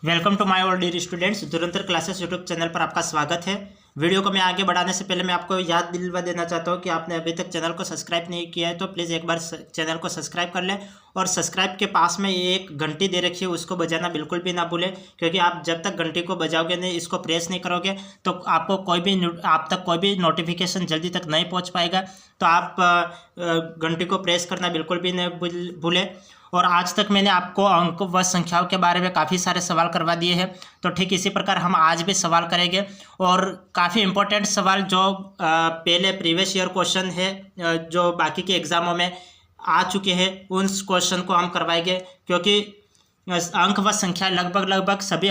Welcome to my all dear students. Dhurandhar classes YouTube channel पर आपका स्वागत है। वीडियो को मैं आगे बढ़ाने से पहले मैं आपको याद दिलवा देना चाहता हूं कि आपने अभी तक चैनल को सब्सक्राइब नहीं किया है तो प्लीज़ एक बार चैनल को सब्सक्राइब कर लें और सब्सक्राइब के पास में एक घंटी दे रखी है, उसको बजाना बिल्कुल भी ना भूलें, क्योंकि आप जब तक घंटी को बजाओगे नहीं, इसको प्रेस नहीं करोगे तो आपको आप तक कोई भी नोटिफिकेशन जल्दी तक नहीं पहुँच पाएगा। तो आप घंटी को प्रेस करना बिल्कुल भी नहीं भूलें। और आज तक मैंने आपको अंक व संख्याओं के बारे में काफ़ी सारे सवाल करवा दिए हैं, तो ठीक इसी प्रकार हम आज भी सवाल करेंगे और काफ़ी इंपॉर्टेंट सवाल जो पहले प्रीवियस ईयर क्वेश्चन है जो बाकी के एग्ज़ामों में आ चुके हैं उन क्वेश्चन को हम करवाएंगे, क्योंकि अंक व संख्या लगभग सभी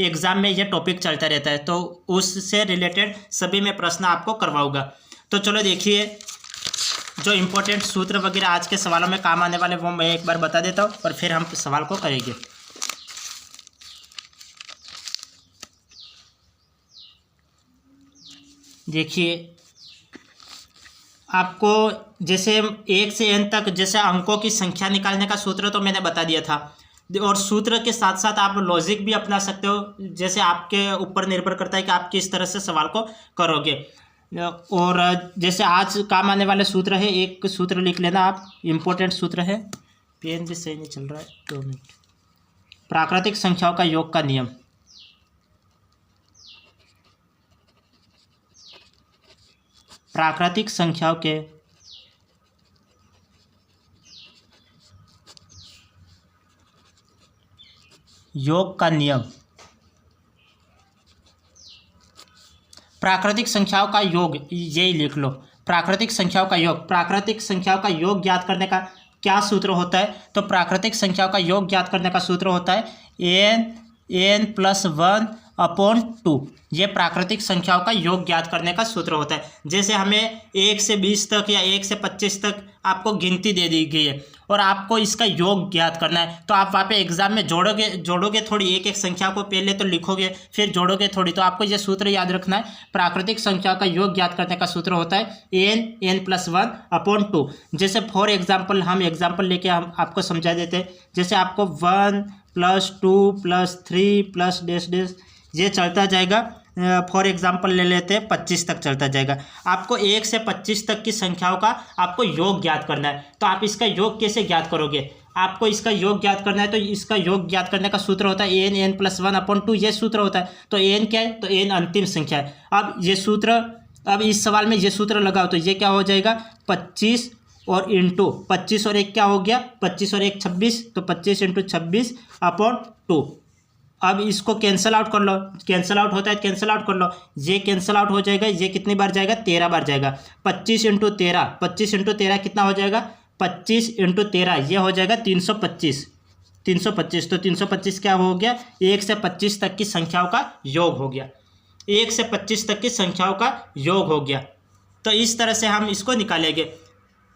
एग्ज़ाम में ये टॉपिक चलता रहता है, तो उससे रिलेटेड सभी में प्रश्न आपको करवाऊँगा। तो चलो देखिए, जो इम्पोर्टेंट सूत्र वगैरह आज के सवालों में काम आने वाले वो मैं एक बार बता देता हूँ और फिर हम सवाल को करेंगे। देखिए, आपको जैसे 1 से n तक जैसे अंकों की संख्या निकालने का सूत्र तो मैंने बता दिया था, और सूत्र के साथ साथ आप लॉजिक भी अपना सकते हो, जैसे आपके ऊपर निर्भर करता है कि आप किस तरह से सवाल को करोगे। और जैसे आज काम आने वाले सूत्र है, एक सूत्र लिख लेना आप, इम्पोर्टेंट सूत्र है, पेन भी सही नहीं चल रहा है, 2 मिनट। प्राकृतिक संख्याओं का योग का नियम। प्राकृतिक संख्याओं के योग का नियम। प्राकृतिक संख्याओं का योग, यही लिख लो, प्राकृतिक संख्याओं का योग। प्राकृतिक संख्याओं का योग ज्ञात करने का क्या सूत्र होता है? तो प्राकृतिक संख्याओं का योग ज्ञात करने का सूत्र होता है n+1/2। ये प्राकृतिक संख्याओं का योग ज्ञात करने का सूत्र होता है। जैसे हमें 1 से 20 तक या 1 से 25 तक आपको गिनती दे दी गई है और आपको इसका योग ज्ञात करना है, तो आप वहाँ पे एग्जाम में जोड़ोगे थोड़ी, एक एक संख्या को पहले तो लिखोगे फिर जोड़ोगे थोड़ी, तो आपको ये सूत्र याद रखना है। प्राकृतिक संख्या का योग ज्ञात करने का सूत्र होता है n+1/2। जैसे फॉर एग्जाम्पल हम एग्जाम्पल लेके हम आपको समझा देते हैं। जैसे आपको 1 + 2 + 3 + डैश डैश ये चलता जाएगा। फॉर एग्जाम्पल ले लेते हैं 25 तक चलता जाएगा। आपको 1 से 25 तक की संख्याओं का आपको योग ज्ञात करना है, तो आप इसका योग कैसे ज्ञात करोगे? आपको इसका योग ज्ञात करना है तो इसका योग ज्ञात करने का सूत्र होता है n+1/2। ये सूत्र होता है। तो n क्या है? तो n अंतिम संख्या है। अब ये सूत्र, अब इस सवाल में ये सूत्र लगाओ तो ये क्या हो जाएगा? 25 और इंटू 25 और 1 क्या हो गया? 25 और 1 26, तो 25 × 26/2। अब इसको कैंसल आउट कर लो, कैंसल आउट होता है कैंसल आउट कर लो, ये कैंसल आउट हो जाएगा। ये कितनी बार जाएगा? 13 बार जाएगा। 25 × 13, 25 × 13 कितना हो जाएगा? 25 × 13 ये हो जाएगा 325। तो 325 क्या हो गया? 1 से 25 तक की संख्याओं का योग हो गया। 1 से 25 तक की संख्याओं का योग हो गया। तो इस तरह से हम इसको निकालेंगे।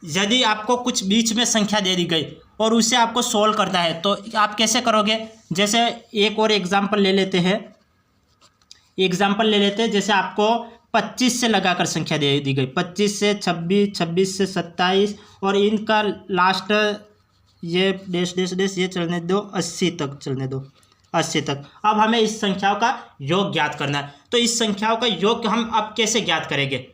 यदि आपको कुछ बीच में संख्या दे दी गई और उसे आपको सोल्व करना है तो आप कैसे करोगे? जैसे एक और एग्जाम्पल ले लेते हैं, जैसे आपको 25 से लगाकर संख्या दे दी गई, 25 से 26, 26 से 27 और इनका लास्ट ये डैश डैश डैश ये चलने दो, 80 तक चलने दो, 80 तक। अब हमें इस संख्याओं का योग ज्ञात करना है, तो इस संख्याओं का योग हम अब कैसे ज्ञात करेंगे?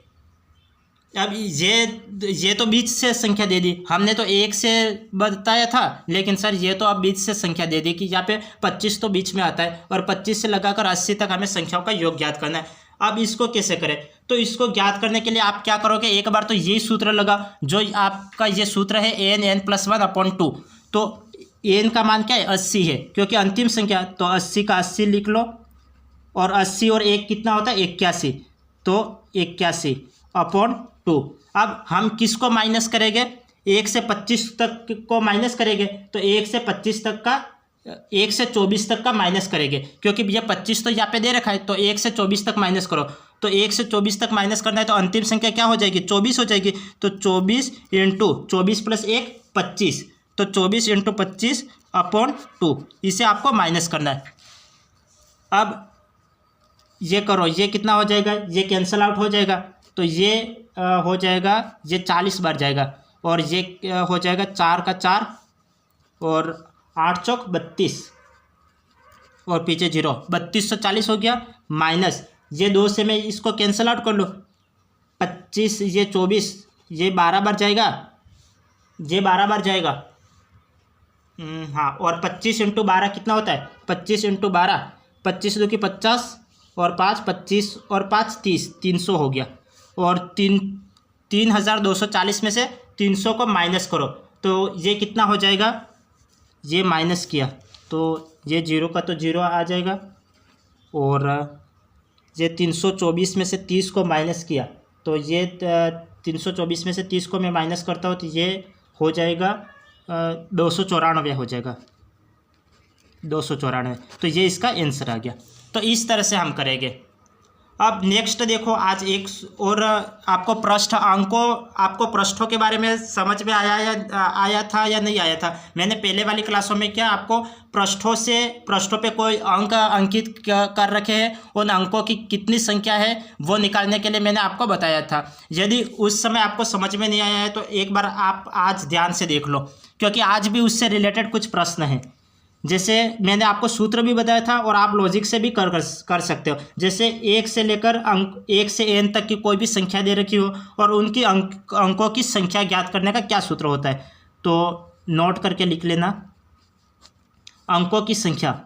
अब ये तो बीच से संख्या दे दी, हमने तो 1 से बताया था, लेकिन सर ये तो अब बीच से संख्या दे दी कि यहाँ पे 25 तो बीच में आता है और 25 से लगाकर 80 तक हमें संख्याओं का योग ज्ञात करना है। अब इसको कैसे करें? तो इसको ज्ञात करने के लिए आप क्या करोगे? एक बार तो यही सूत्र लगा, जो आपका ये सूत्र है n+1/2। तो n का मान क्या है? 80 है, क्योंकि अंतिम संख्या, तो 80 का 80 लिख लो, और 80 और 1 कितना होता है? 81, तो 81/2। अब हम किसको माइनस करेंगे? 1 से 25 तक को माइनस करेंगे, तो 1 से 25 तक का, 1 से 24 तक का माइनस करेंगे, क्योंकि ये 25 तो यहाँ पे दे रखा है, तो 1 से 24 तक माइनस करो। तो 1 से 24 तक माइनस करना है तो अंतिम संख्या क्या हो जाएगी? 24 हो जाएगी। तो 24 × 24 + 1 25, तो 24 × 25/2 इसे आपको माइनस करना है। अब ये करो, ये कितना हो जाएगा? ये कैंसल आउट हो जाएगा, तो ये हो जाएगा, ये 40 बार जाएगा, और ये हो जाएगा 4 का 4 और 8 चौक 32, और पीछे 0, 3240 हो गया। माइनस ये 2 से मैं इसको कैंसिल आउट कर लूँ, 25 ये 24, ये 12 बार जाएगा, ये 12 बार जाएगा। हाँ, और 25 × 12 कितना होता है? 25 × 12, 25 2 की 50 और 5 25 और 5 30, 300 हो गया। और 3240 में से 300 को माइनस करो तो ये कितना हो जाएगा? ये माइनस किया तो ये 0 का तो 0 आ जाएगा, और ये 324 में से 30 को माइनस किया तो ये 324 में से 30 को मैं माइनस करता हूँ तो ये हो जाएगा 294 हो जाएगा, 294। तो ये इसका आंसर आ गया। तो इस तरह से हम करेंगे। अब नेक्स्ट देखो, आज एक और आपको आपको पृष्ठों के बारे में समझ में आया था या नहीं आया था? मैंने पहले वाली क्लासों में क्या आपको पृष्ठों पे कोई अंक अंकित कर रखे हैं, उन अंकों की कितनी संख्या है वो निकालने के लिए मैंने आपको बताया था। यदि उस समय आपको समझ में नहीं आया है तो एक बार आप आज ध्यान से देख लो, क्योंकि आज भी उससे रिलेटेड कुछ प्रश्न हैं। जैसे मैंने आपको सूत्र भी बताया था और आप लॉजिक से भी कर सकते हो। जैसे 1 से लेकर 1 से n तक की कोई भी संख्या दे रखी हो और उनकी अंकों की संख्या ज्ञात करने का क्या सूत्र होता है, तो नोट करके लिख लेना। अंकों की संख्या,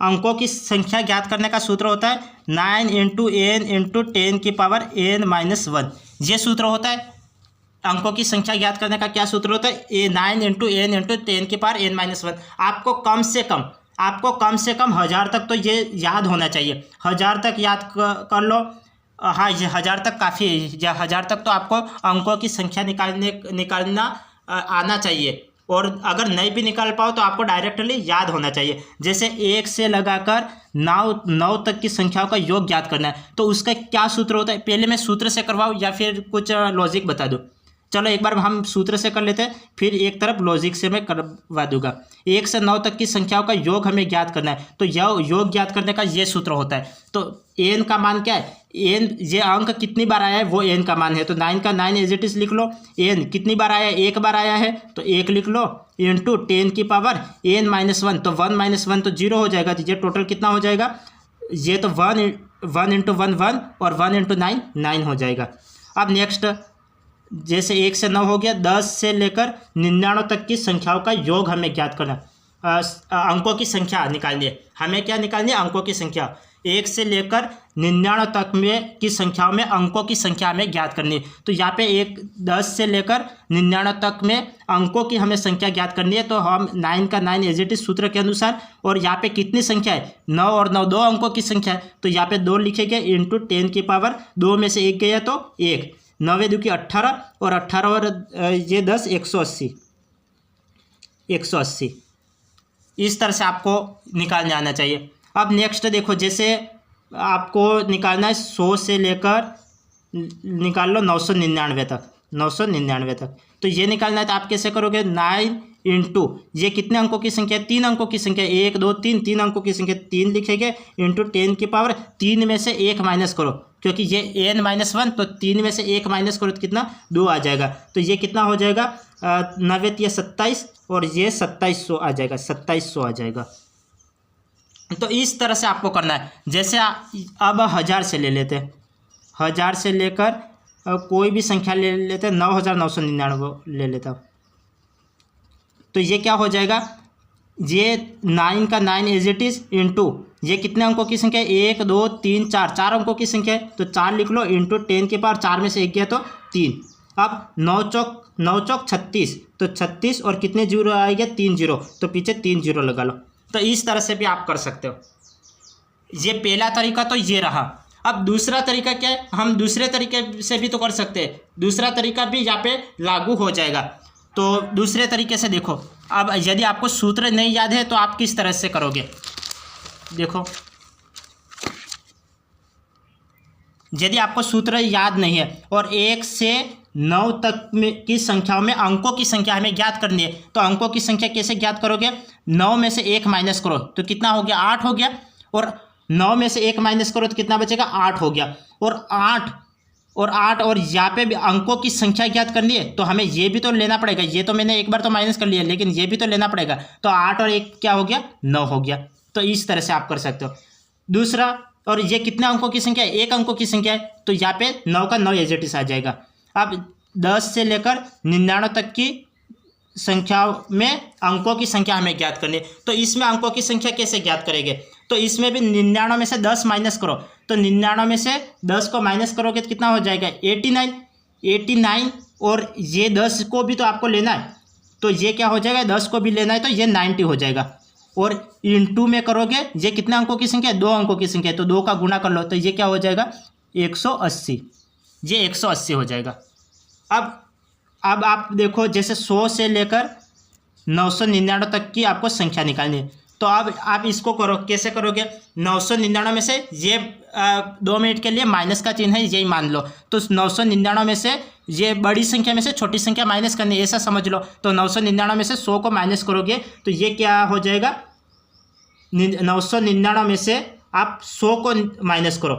अंकों की संख्या ज्ञात करने का सूत्र होता है 9 × n × 10 की पावर n-1। ये सूत्र होता है। अंकों की संख्या ज्ञात करने का क्या सूत्र होता है? 9 × n × 10 की पावर n-1। आपको कम से कम 1000 तक तो ये याद होना चाहिए। 1000 तक याद कर लो। हाँ, ये 1000 तक काफ़ी है। या 1000 तक तो आपको अंकों की संख्या निकालना आना चाहिए। और अगर नहीं भी निकाल पाओ तो आपको डायरेक्टली याद होना चाहिए। जैसे 1 से लगाकर 9 तक की संख्याओं का योग ज्ञात करना है, तो उसका क्या सूत्र होता है? पहले मैं सूत्र से करवाऊँ या फिर कुछ लॉजिक बता दूँ? चलो एक बार हम सूत्र से कर लेते हैं, फिर एक तरफ लॉजिक से मैं करवा दूंगा। 1 से 9 तक की संख्याओं का योग हमें ज्ञात करना है, तो यह योग ज्ञात करने का ये सूत्र होता है। तो n का मान क्या है? n, ये अंक कितनी बार आया है वो n का मान है, तो 9 का 9 एज इट इज लिख लो। n कितनी बार आया है? 1 बार आया है तो 1 लिख लो, इंटू 10 की पावर n-1, तो 1 - 1 तो 0 हो जाएगा। तो ये टोटल कितना हो जाएगा? ये तो 1 × 1 1 और 1 × 9 9 हो जाएगा। अब नेक्स्ट, जैसे 1 से 9 हो गया, 10 से लेकर 99 तक की संख्याओं का योग हमें ज्ञात करना। अंकों की संख्या निकालनी है। हमें क्या निकालनी है? अंकों की संख्या। 1 से लेकर 99 तक में की संख्याओं में अंकों की संख्या हमें ज्ञात करनी है। तो यहाँ पे 10 से लेकर 99 तक में अंकों की हमें संख्या ज्ञात करनी है। तो हम 9 का 9 एज इट इज सूत्र के अनुसार, और यहाँ पे कितनी संख्या है? 9 और 9 2 अंकों की संख्या है, तो यहाँ पे 2 लिखेंगे, इंटू 10 की पावर 2 में से 1 गया तो 1, 9 2 की 18 और 18 और ये 10, 180। इस तरह से आपको निकालने आना चाहिए। अब नेक्स्ट देखो, जैसे आपको निकालना है 100 से लेकर निकाल लो 999 तक, तो ये निकालना है। तो आप कैसे करोगे? 9 इंटू ये कितने अंकों की संख्या है? 3 अंकों की संख्या, 1 2 3, 3 अंकों की संख्या, 3 लिखेंगे, इंटू 10 की पावर 3 में से 1 माइनस करो, क्योंकि ये n-1, तो 3 में से 1 माइनस करो तो कितना? 2 आ जाएगा। तो ये कितना हो जाएगा? 9 ये 27 और ये 2700 आ जाएगा, 2700 आ जाएगा। तो इस तरह से आपको करना है। जैसे अब 1000 से ले लेते हैं, 1000 से लेकर कोई भी संख्या ले लेते हैं, 9999 ले लेता हूँ। तो ये क्या हो जाएगा? ये 9 का 9 एज इट इज, इंटू ये कितने अंकों की संख्या है? 1 2 3 4 अंकों की संख्या है, तो 4 लिख लो, इंटू 10 की पावर 4 में से 1 गया तो 3। अब 9 चौक 36, तो 36 और कितने जीरो आएंगे? 3 जीरो, तो पीछे 3 जीरो लगा लो। तो इस तरह से भी आप कर सकते हो। ये पहला तरीका तो ये रहा। अब दूसरा तरीका क्या है? हम दूसरे तरीके से भी तो कर सकते हैं। दूसरा तरीका भी यहाँ पे लागू हो जाएगा। तो दूसरे तरीके से देखो, अब यदि आपको सूत्र नहीं याद है तो आप किस तरह से करोगे? देखो, यदि आपको सूत्र याद नहीं है और 1 से 9 तक में की संख्याओं में अंकों की संख्या हमें ज्ञात करनी है, तो अंकों की संख्या कैसे ज्ञात करोगे? 9 में से 1 माइनस करो तो कितना हो गया? 8 हो गया। और 9 में से 1 माइनस करो तो कितना बचेगा? 8 हो गया। और 8 और 8 और यहाँ पे भी अंकों की संख्या ज्ञात करनी है, तो हमें ये भी तो लेना पड़ेगा। ये तो मैंने एक बार तो माइनस कर लिया, लेकिन ये भी तो लेना पड़ेगा। तो 8 और 1 क्या हो गया, 9 हो गया। तो इस तरह से आप कर सकते हो। दूसरा, और ये कितने अंकों की संख्या है, 1 अंकों की संख्या है, तो यहाँ पे 9 का 9 एज इट इज आ जाएगा। अब 10 से लेकर 99 तक की संख्या में अंकों की संख्या हमें ज्ञात करनी है। तो इसमें अंकों की संख्या कैसे ज्ञात करेंगे, तो इसमें भी 99 में से 10 माइनस करो, तो 99 में से 10 को माइनस करोगे तो कितना हो जाएगा, 89। और ये 10 को भी तो आपको लेना है, तो ये क्या हो जाएगा, 10 को भी लेना है, तो ये 90 हो जाएगा। और इंटू में करोगे, ये कितने अंकों की संख्या है, 2 अंकों की संख्या है, तो 2 का गुणा कर लो, तो ये क्या हो जाएगा, 180। ये 180 हो जाएगा। अब आप देखो, जैसे 100 से लेकर 999 तक की आपको संख्या निकालनी है। तो अब आप इसको करो, कैसे करोगे, 999 में से ये 2 मिनट के लिए माइनस का चिन्ह है, यही मान लो। तो 999 में से ये बड़ी संख्या में से छोटी संख्या माइनस करनी है, ऐसा समझ लो। तो 999 में से 100 को माइनस करोगे तो ये क्या हो जाएगा, 999 में से आप 100 को माइनस करो।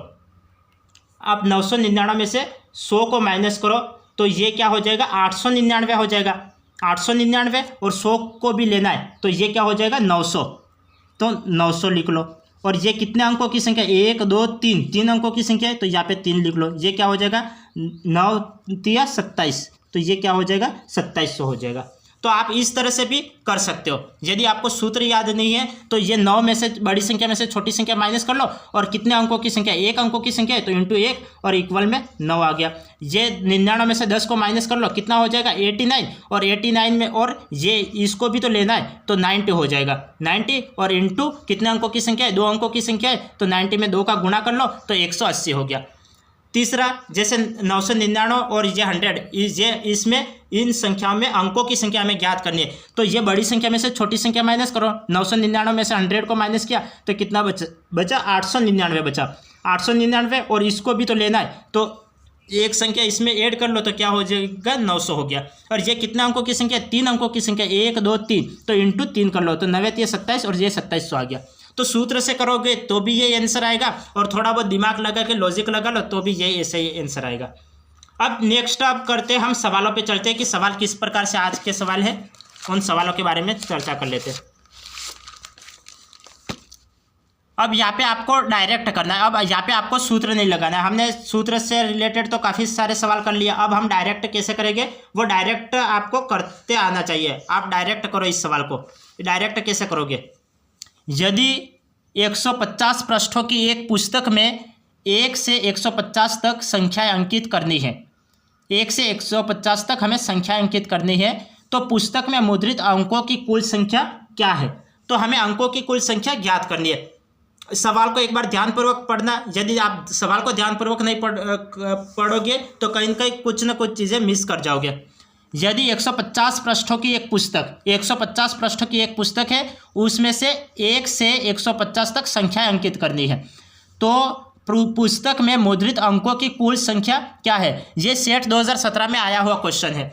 आप 999 में से 100 को माइनस करो तो ये क्या हो जाएगा, 899 हो जाएगा। 899 और 100 को भी लेना है, तो ये क्या हो जाएगा, 900। तो 900 लिख लो। और ये कितने अंकों की संख्या, 1 2 3 अंकों की संख्या है, तो यहाँ पे 3 लिख लो। ये क्या हो जाएगा, 9 3 27, तो ये क्या हो जाएगा, 2700 हो जाएगा। तो आप इस तरह से भी कर सकते हो। यदि आपको सूत्र याद नहीं है तो ये 9 में से बड़ी संख्या में से छोटी संख्या माइनस कर लो, और कितने अंकों की संख्या, 1 अंकों की संख्या है, तो इंटू 1 और इक्वल में 9 आ गया। ये 99 में से 10 को माइनस कर लो, कितना हो जाएगा, 89। और 89 में और ये इसको भी तो लेना है, तो 90 हो जाएगा। 90 और इंटू कितने अंकों की संख्या है, 2 अंकों की संख्या है, तो 90 में 2 का गुणा कर लो, तो 180 हो गया। तीसरा, जैसे 999 और ये 100, ये इसमें इन संख्याओं में अंकों की संख्या हमें ज्ञात करनी है। तो ये बड़ी संख्या में से छोटी संख्या माइनस करो। 999 में से 100 को माइनस किया तो कितना बचा 899 बचा। 899 और इसको भी तो लेना है, तो एक संख्या इसमें ऐड कर लो, तो क्या हो जाएगा, 900 हो गया। और ये कितने अंकों की संख्या, 3 अंकों की संख्या, 1 2 3, तो इंटू 3 कर लो, तो 9 3 27 और ये 2700 आ गया। तो सूत्र से करोगे तो भी ये आंसर आएगा, और थोड़ा बहुत दिमाग लगा के लॉजिक लगा लो तो भी ये ऐसे ही आंसर आएगा। अब नेक्स्ट अब करते हैं, हम सवालों पे चलते हैं कि सवाल किस प्रकार से आज के सवाल है, उन सवालों के बारे में चर्चा कर लेते हैं। अब यहाँ पे आपको डायरेक्ट करना है। अब यहाँ पे आपको सूत्र नहीं लगाना है। हमने सूत्र से रिलेटेड तो काफ़ी सारे सवाल कर लिया, अब हम डायरेक्ट कैसे करेंगे, वो डायरेक्ट आपको करते आना चाहिए। आप डायरेक्ट करो इस सवाल को। डायरेक्ट कैसे करोगे, यदि 150 पृष्ठों की एक पुस्तक में 1 से 150 तक संख्याएं अंकित करनी है, 1 से 150 तक हमें संख्या अंकित करनी है, तो पुस्तक में मुद्रित अंकों की कुल संख्या क्या है। तो हमें अंकों की कुल संख्या ज्ञात करनी है। सवाल को एक बार ध्यानपूर्वक पढ़ना। यदि आप सवाल को ध्यानपूर्वक नहीं पढ़ोगे तो कहीं ना कहीं कुछ ना कुछ चीज़ें मिस कर जाओगे। यदि 150 पृष्ठों की एक पुस्तक, 150 पृष्ठों की एक पुस्तक है, उसमें से 1 से 150 तक संख्याएं अंकित करनी है, तो पुस्तक में मुद्रित अंकों की कुल संख्या क्या है। ये सेट 2017 में आया हुआ क्वेश्चन है।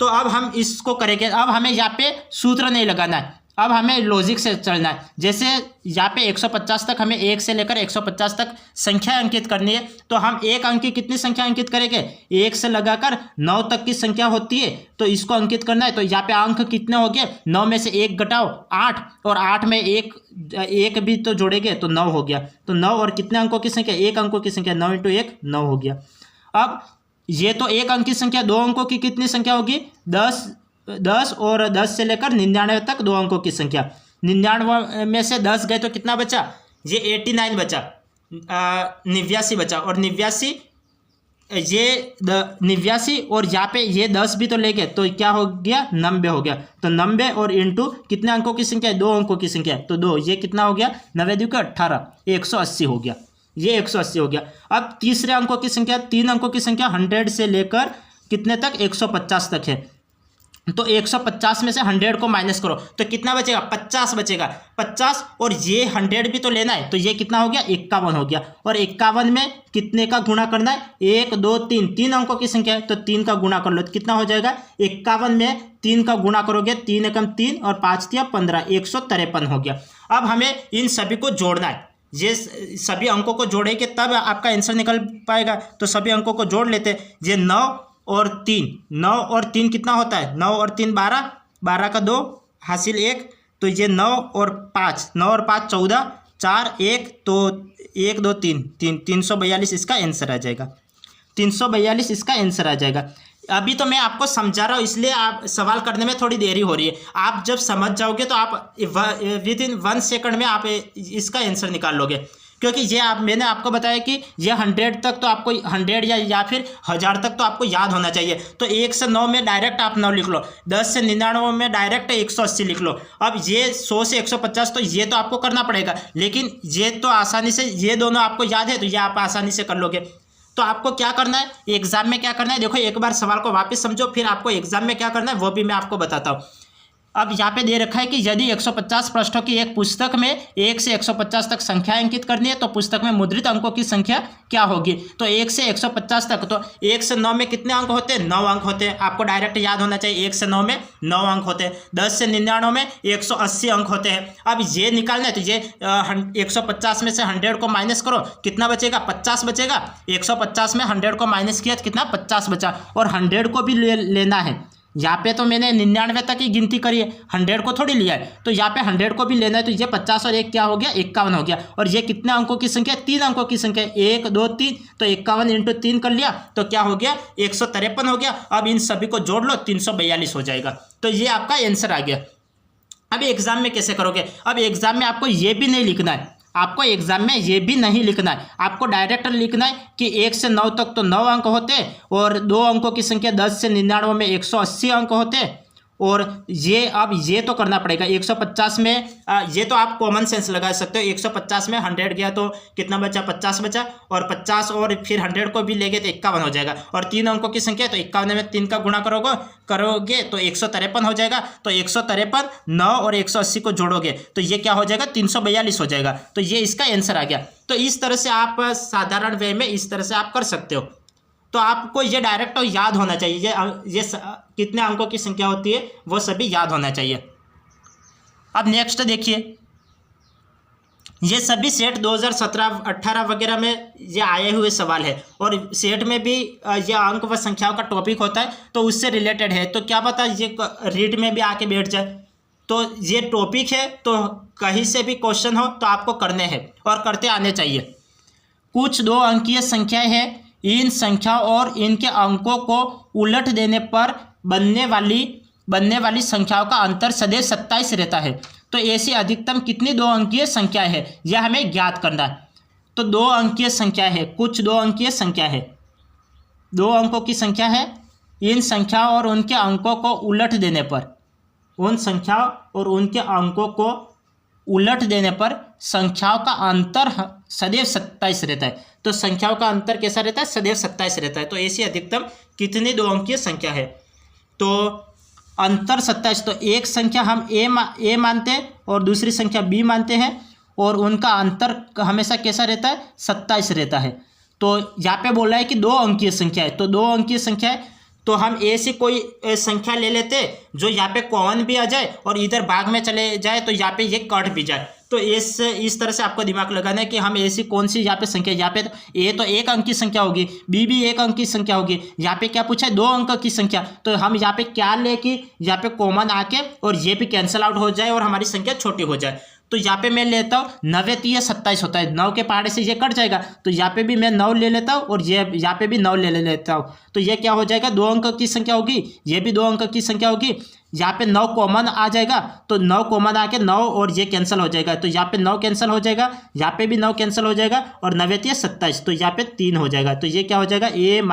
तो अब हम इसको करेंगे। अब हमें यहाँ पे सूत्र नहीं लगाना है, अब हमें लॉजिक से चलना है। जैसे यहाँ पे 150 तक हमें 1 से लेकर 150 तक संख्या अंकित करनी है, तो हम एक अंक की कितनी संख्या अंकित करेंगे, 1 से लगाकर 9 तक की संख्या होती है, तो इसको अंकित करना है। तो यहाँ पे अंक कितने हो गए, 9 में से 1 घटाओ 8, और 8 में एक भी तो जोड़ेंगे तो 9 हो गया। तो 9 और कितने अंकों की संख्या, 1 अंकों की संख्या, 9 × 1 9 हो गया। अब ये तो 1 अंक की संख्या, 2 अंकों की कितनी संख्या होगी, 10 और 10 से लेकर 99 तक 2 अंकों की संख्या। 99 में से 10 गए तो कितना बचा, ये 89 बचा, 89 बचा, और 89 ये 89 और यहाँ पे ये 10 भी तो ले गए, तो क्या हो गया, 90 हो गया। तो 90 और इंटू कितने अंकों की संख्या है, 2 अंकों की संख्या है, तो 2, ये कितना हो गया, 9 2 18, 180 हो गया। ये 180 हो गया। अब तीसरे अंकों की संख्या, 3 अंकों की संख्या 100 से लेकर कितने तक, 150 तक है। तो 150 में से 100 को माइनस करो तो कितना बचेगा, 50 बचेगा। 50 और ये 100 भी तो लेना है, तो ये कितना हो गया, 51 हो गया। और 51 में कितने का गुणा करना है, 1 2 3, 3 अंकों की संख्या है, तो 3 का गुणा कर लो तो कितना हो जाएगा, 51 में 3 का गुणा करोगे, 3 एकम 3 और 5 3 15, 153 हो गया। अब हमें इन सभी को जोड़ना है। ये सभी अंकों को जोड़ेंगे तब आपका आंसर निकल पाएगा। तो सभी अंकों को जोड़ लेते हैं। ये 9 और 3, 9 और 3 कितना होता है? 9 और 3 12, 12 का 2 हासिल 1, तो ये 9 और 5, 9 और 5 14, 4 1, तो 1 2 3 342 इसका आंसर आ जाएगा। 342 इसका आंसर आ जाएगा। अभी तो मैं आपको समझा रहा हूँ, इसलिए आप सवाल करने में थोड़ी देरी हो रही है। आप जब समझ जाओगे तो आप विद इन 1 सेकंड में आप इसका आंसर निकाल लोगे, क्योंकि ये मैंने आपको बताया कि ये 100 तक तो आपको 100 या फिर 1000 तक तो आपको याद होना चाहिए। तो 1 से 9 में डायरेक्ट आप 9 लिख लो, 10 से 99 में डायरेक्ट 180 लिख लो। अब ये 100 से 150 तो ये तो आपको करना पड़ेगा, लेकिन ये तो आसानी से, ये दोनों आपको याद है तो ये आप आसानी से कर लोगे। तो आपको क्या करना है, एग्जाम में क्या करना है, देखो एक बार सवाल को वापस समझो, फिर आपको एग्जाम में क्या करना है वो भी मैं आपको बताता हूँ। अब यहाँ पे दे रखा है कि यदि 150 पृष्ठों की एक पुस्तक में 1 से 150 तक संख्या अंकित करनी है तो पुस्तक में मुद्रित अंकों की संख्या क्या होगी। तो 1 से 150 तक, तो 1 से 9 में कितने अंक होते हैं? 9 अंक होते हैं। आपको डायरेक्ट याद होना चाहिए 1 से 9 में 9 अंक होते हैं। 10 से 99 में 180 अंक होते हैं। अब ये निकालना है तो ये 150 में से 100 को माइनस करो, कितना बचेगा? 50 बचेगा। 150 में 100 को माइनस किया तो कितना? 50 बचा। और 100 को भी लेना है। यहाँ पे तो मैंने 99 तक ही गिनती करी है, 100 को थोड़ी लिया है। तो यहाँ पे 100 को भी लेना है, तो ये 50 और 1 क्या हो गया? 51 हो गया। और ये कितने अंकों की संख्या? 3 अंकों की संख्या, 1 2 3, तो 51 × 3 कर लिया तो क्या हो गया? 153 हो गया। अब इन सभी को जोड़ लो, 342 हो जाएगा। तो ये आपका आंसर आ गया। अब एग्जाम में कैसे करोगे? अब एग्जाम में आपको ये भी नहीं लिखना है, आपको एग्जाम में ये भी नहीं लिखना है। आपको डायरेक्ट लिखना है कि 1 से 9 तक तो 9 अंक होते हैं, और 2 अंकों की संख्या 10 से 99 में 180 अंक होते हैं। और ये अब ये तो करना पड़ेगा 150 में, ये तो आप कॉमन सेंस लगा सकते हो। 150 में 100 गया तो कितना बचा? 50 बचा। और 50 और फिर 100 को भी लेंगे तो 51 हो जाएगा। और 3 अंकों की संख्या तो 51 में 3 का गुणा करोगे तो 153 हो जाएगा। तो 153, 9 और 180 को जोड़ोगे तो ये क्या हो जाएगा? 342 हो जाएगा। तो ये इसका आंसर आ गया। तो इस तरह से आप साधारण वे में इस तरह से आप कर सकते हो। तो आपको ये डायरेक्ट याद होना चाहिए, ये कितने अंकों की संख्या होती है वो सभी याद होना चाहिए। अब नेक्स्ट देखिए, ये सभी सेट 2017-18 वगैरह में ये आए हुए सवाल है, और सेट में भी ये अंक व संख्याओं का टॉपिक होता है तो उससे रिलेटेड है। तो क्या पता ये रीड में भी आके बैठ जाए। तो ये टॉपिक है, तो कहीं से भी क्वेश्चन हो तो आपको करने हैं और करते आने चाहिए। कुछ 2 अंकीय संख्याएं हैं, इन संख्याओं और इनके अंकों को उलट देने पर बनने वाली संख्याओं का अंतर सदैव 27 रहता है। तो ऐसी अधिकतम कितनी 2 अंकीय संख्या है, यह हमें ज्ञात करना है। तो 2 अंकीय संख्या है, कुछ 2 अंकीय संख्या है, 2 अंकों की संख्या है। इन संख्याओं और उनके अंकों को उलट देने पर, उन संख्याओं और उनके अंकों को उलट देने पर संख्याओं का अंतर सदैव 27 रहता है। तो संख्याओं का अंतर कैसा रहता है? सदैव 27 रहता है। तो ऐसी अधिकतम कितनी 2 अंकीय संख्या है? तो अंतर 27, तो एक संख्या हम ए मानते हैं और दूसरी संख्या बी मानते हैं, और उनका अंतर हमेशा कैसा रहता है? 27 रहता है। तो यहाँ पे बोला है कि 2 अंकीय संख्या है, तो 2 अंकीय संख्या है तो हम ऐसी कोई संख्या ले लेते जो यहाँ पे कॉमन भी आ जाए और इधर भाग में चले जाए तो यहाँ पे ये कट भी जाए। तो इस तरह से आपको दिमाग लगाना है कि हम ऐसी कौन सी यहाँ पे संख्या, यहाँ पे ए तो 1 अंक की संख्या होगी, बी भी 1 अंक की संख्या होगी, यहाँ पे क्या पूछा है? 2 अंक की संख्या। तो हम यहाँ पे क्या ले कि यहाँ पे कॉमन आके और ये भी कैंसिल आउट हो जाए और हमारी संख्या छोटी हो जाए। तो यहाँ पे मैं लेता हूँ 9 3 27 होता है, 9 के पहाड़े से ये कट जाएगा, तो यहाँ पे भी मैं 9 ले लेता हूँ और ये यहाँ पे भी 9 ले लेता हूँ। तो ये क्या हो जाएगा? 2 अंक की संख्या होगी, ये भी 2 अंक की संख्या होगी। यहाँ पे 9 कॉमन आ जाएगा, तो 9 कॉमन आके 9 और ये कैंसिल हो जाएगा, तो यहाँ पे 9 कैंसिल हो जाएगा, यहाँ पे भी 9 कैंसिल हो जाएगा, और 9 3 27, तो यहाँ पे 3 हो जाएगा। तो ये क्या हो जाएगा? a -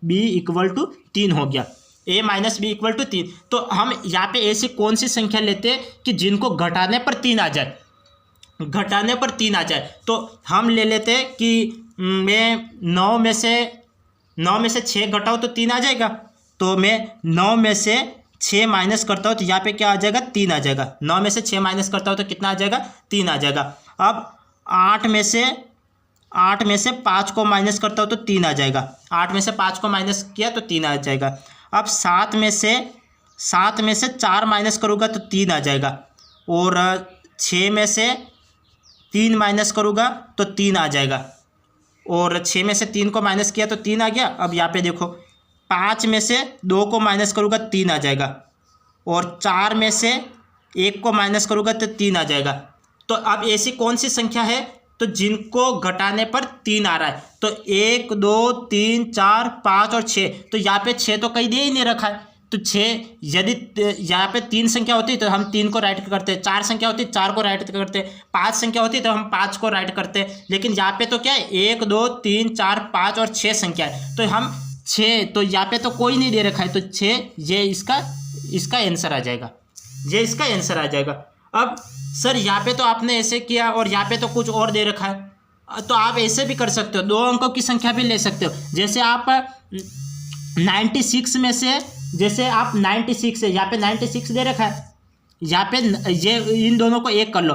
b = 3 हो गया। a - b = 3। तो हम यहाँ पे ऐसी कौन सी संख्या लेते हैं कि जिनको घटाने पर 3 आ जाए, घटाने पर 3 आ जाए। तो हम ले लेते हैं कि मैं 9 में से 6 घटाऊँ तो 3 आ जाएगा। तो मैं 9 में से 6 माइनस करता हूँ तो यहाँ पे क्या आ जाएगा? 3 आ जाएगा। 9 में से 6 माइनस करता हूँ तो कितना आ जाएगा? 3 आ जाएगा। अब 8 में से 5 को माइनस करता हूँ तो 3 आ जाएगा। 8 में से 5 को माइनस किया तो 3 आ जाएगा। अब 7 में से 4 माइनस करूँगा तो 3 आ जाएगा। और 6 में से 3 माइनस करूँगा तो 3 आ जाएगा, और 6 में से 3 को माइनस किया तो 3 आ गया। अब यहाँ पे देखो 5 में से 2 को माइनस करूँगा 3 आ जाएगा, और 4 में से 1 को माइनस करूँगा तो 3 आ जाएगा। तो अब ऐसी कौन सी संख्या है तो जिनको घटाने पर 3 आ रहा है? तो 1 2 3 4 5 और 6, तो यहाँ पे 6 तो कहीं दे ही नहीं रखा है। तो 6 यदि यहाँ पे 3 संख्या होती तो हम 3 को राइट करते, 4 संख्या होती 4 को राइट करते, 5 संख्या होती तो हम 5 को राइट करते। लेकिन यहाँ पे तो क्या है 1 2 3 4 5 और 6 संख्या है, तो हम 6, तो यहाँ पे तो कोई नहीं दे रखा है, तो 6 ये इसका आंसर आ जाएगा, ये इसका आंसर आ जाएगा। अब सर यहाँ पे तो आपने ऐसे किया और यहाँ पे तो कुछ और दे रखा है, तो आप ऐसे भी कर सकते हो, 2 अंकों की संख्या भी ले सकते हो। जैसे आप 96 में से, जैसे आप 96 है, यहाँ पे 96 दे रखा है, यहाँ पे ये इन दोनों को एक कर लो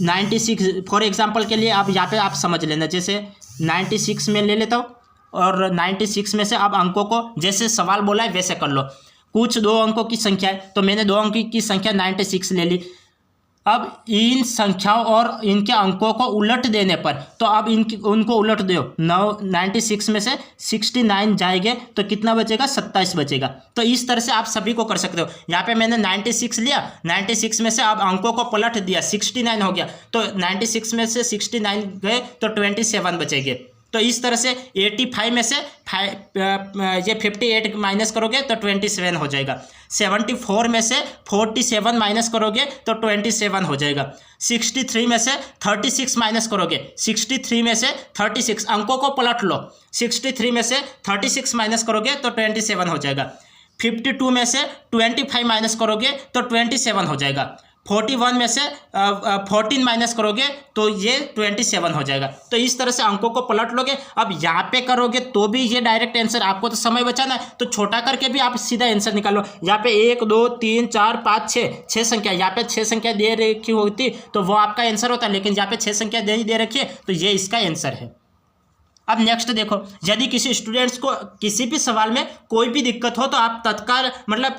96 फॉर एग्जांपल के लिए। आप यहाँ पे आप समझ लेना, जैसे 96 में ले लेता हूँ और 96 में से अब अंकों को जैसे सवाल बोला है वैसे कर लो। कुछ 2 अंकों की संख्या है तो मैंने 2 अंक की संख्या 96 ले ली। अब इन संख्याओं और इनके अंकों को उलट देने पर, तो अब उनको उलट दो, 96 में से 69 जाएंगे तो कितना बचेगा 27 बचेगा। तो इस तरह से आप सभी को कर सकते हो। यहाँ पे मैंने 96 लिया, 96 में से अब अंकों को पलट दिया, 69 हो गया, तो 96 में से 69 गए तो 27 बचेंगे। तो इस तरह से 85 में से ये 58 माइनस करोगे तो 27 हो जाएगा। 74 में से 47 माइनस करोगे तो 27 हो जाएगा। 63 में से 36 माइनस करोगे, 63 में से 36 अंकों को पलट लो, 63 में से 36 माइनस करोगे तो 27 हो जाएगा। 52 में से 25 माइनस करोगे तो 27 हो जाएगा। 41 में से 14 माइनस करोगे तो ये 27 हो जाएगा। तो इस तरह से अंकों को पलट लोगे। अब यहाँ पे करोगे तो भी ये डायरेक्ट आंसर, आपको तो समय बचाना है तो छोटा करके भी आप सीधा आंसर निकालो। यहाँ पे 1 2 3 4 5 6 संख्या, यहाँ पे 6 संख्या दे रखी होती तो वो आपका आंसर होता, लेकिन यहाँ पे 6 संख्या दे रखी है तो ये इसका आंसर है। अब नेक्स्ट देखो, यदि किसी स्टूडेंट्स को किसी भी सवाल में कोई भी दिक्कत हो तो आप तत्काल मतलब